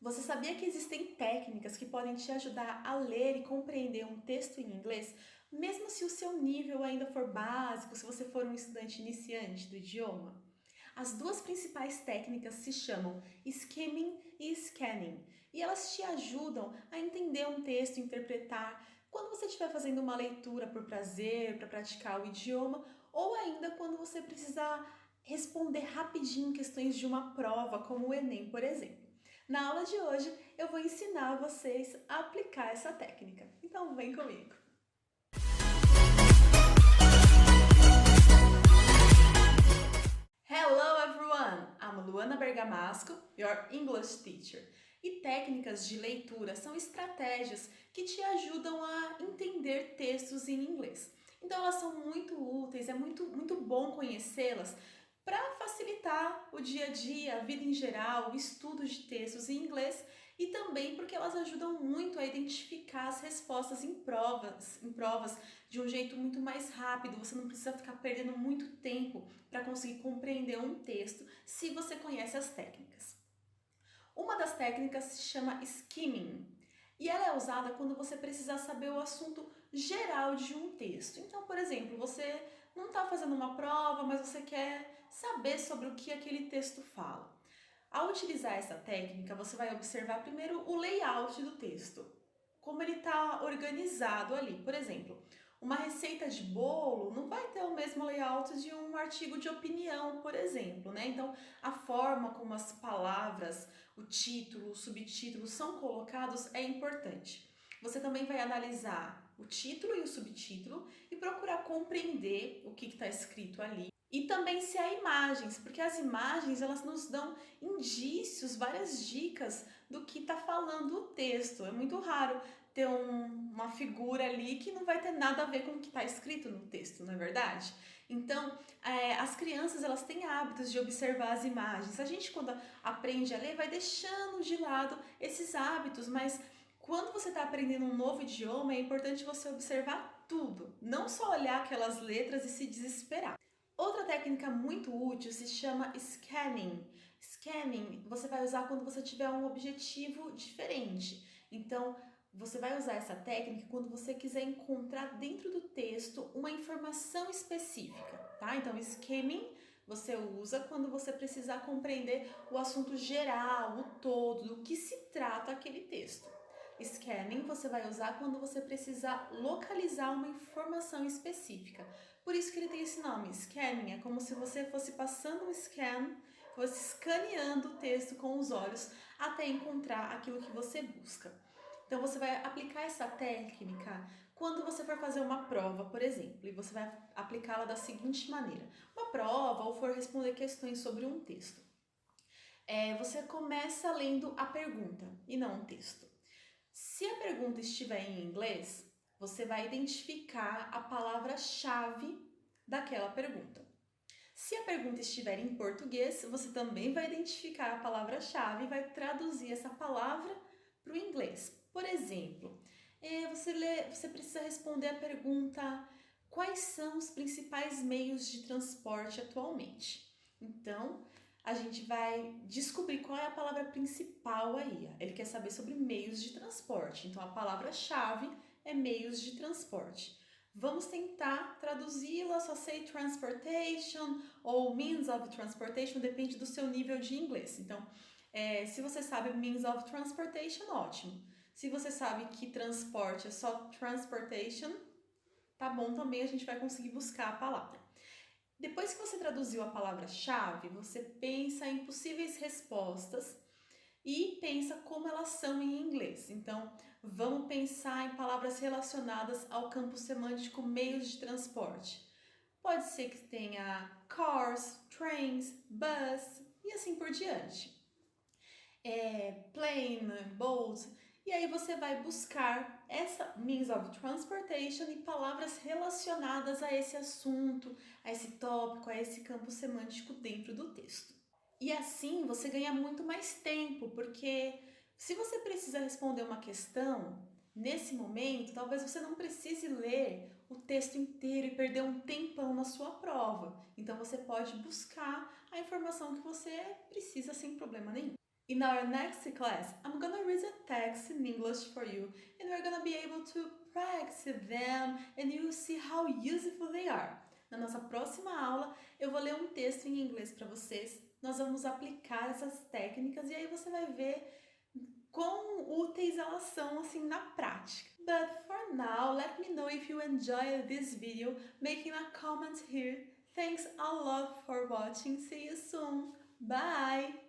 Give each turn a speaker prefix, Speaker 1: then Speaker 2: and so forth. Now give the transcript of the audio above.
Speaker 1: Você sabia que existem técnicas que podem te ajudar a ler e compreender um texto em inglês, mesmo se o seu nível ainda for básico, se você for um estudante iniciante do idioma? As duas principais técnicas se chamam skimming e scanning, e elas te ajudam a entender um texto, interpretar, quando você estiver fazendo uma leitura por prazer, para praticar o idioma, ou ainda quando você precisar responder rapidinho questões de uma prova, como o Enem, por exemplo. Na aula de hoje eu vou ensinar vocês a aplicar essa técnica. Então vem comigo! Hello everyone! I'm Luana Bergamasco, your English teacher. E técnicas de leitura são estratégias que te ajudam a entender textos em inglês. Então elas são muito úteis, é muito bom conhecê-las para facilitar o dia a dia, a vida em geral, o estudo de textos em inglês e também porque elas ajudam muito a identificar as respostas em provas de um jeito muito mais rápido. Você não precisa ficar perdendo muito tempo para conseguir compreender um texto se você conhece as técnicas. Uma das técnicas se chama skimming e ela é usada quando você precisa saber o assunto geral de um texto. Então, por exemplo, você não está fazendo uma prova, mas você quer saber sobre o que aquele texto fala. Ao utilizar essa técnica, você vai observar primeiro o layout do texto, como ele está organizado ali. Por exemplo, uma receita de bolo não vai ter o mesmo layout de um artigo de opinião, por exemplo, né? Então, a forma como as palavras, o título, o subtítulo são colocados é importante. Você também vai analisar o título e o subtítulo e procurar compreender o que está escrito ali. E também se há imagens, porque as imagens elas nos dão indícios, várias dicas do que está falando o texto. É muito raro ter uma figura ali que não vai ter nada a ver com o que está escrito no texto, não é verdade? Então, as crianças elas têm hábitos de observar as imagens. A gente quando aprende a ler vai deixando de lado esses hábitos, mas quando você está aprendendo um novo idioma é importante você observar tudo, não só olhar aquelas letras e se desesperar. Outra técnica muito útil se chama scanning. Scanning você vai usar quando você tiver um objetivo diferente. Então, você vai usar essa técnica quando você quiser encontrar dentro do texto uma informação específica, tá? Então, scanning você usa quando você precisar compreender o assunto geral, o todo, do que se trata aquele texto. Scanning você vai usar quando você precisar localizar uma informação específica. Por isso que ele tem esse nome, scanning. É como se você fosse passando um scan, fosse escaneando o texto com os olhos até encontrar aquilo que você busca. Então você vai aplicar essa técnica quando você for fazer uma prova, por exemplo, e você vai aplicá-la da seguinte maneira. Uma prova ou for responder questões sobre um texto. Você começa lendo a pergunta e não o texto. Se a pergunta estiver em inglês, você vai identificar a palavra-chave daquela pergunta. Se a pergunta estiver em português, você também vai identificar a palavra-chave e vai traduzir essa palavra para o inglês. Por exemplo, você precisa responder a pergunta: quais são os principais meios de transporte atualmente? Então, a gente vai descobrir qual é a palavra principal aí. Ele quer saber sobre meios de transporte, então a palavra-chave é meios de transporte. Vamos tentar traduzi-la, só sei transportation ou means of transportation, depende do seu nível de inglês. Então, se você sabe means of transportation, ótimo. Se você sabe que transporte é só transportation, tá bom também, a gente vai conseguir buscar a palavra. Depois que você traduziu a palavra-chave, você pensa em possíveis respostas e pensa como elas são em inglês. Então, vamos pensar em palavras relacionadas ao campo semântico meios de transporte. Pode ser que tenha cars, trains, bus e assim por diante. Plane, boat. E aí você vai buscar essa means of transportation e palavras relacionadas a esse assunto, a esse tópico, a esse campo semântico dentro do texto. E assim você ganha muito mais tempo, porque se você precisa responder uma questão, nesse momento, talvez você não precise ler o texto inteiro e perder um tempão na sua prova. Então você pode buscar a informação que você precisa sem problema nenhum. In our next class, I'm gonna read a text in English for you and we're gonna be able to practice them and you'll see how useful they are. Na nossa próxima aula, eu vou ler um texto em inglês para vocês. Nós vamos aplicar essas técnicas e aí você vai ver quão úteis elas são assim na prática. But for now, let me know if you enjoyed this video, making a comment here. Thanks a lot for watching. See you soon. Bye!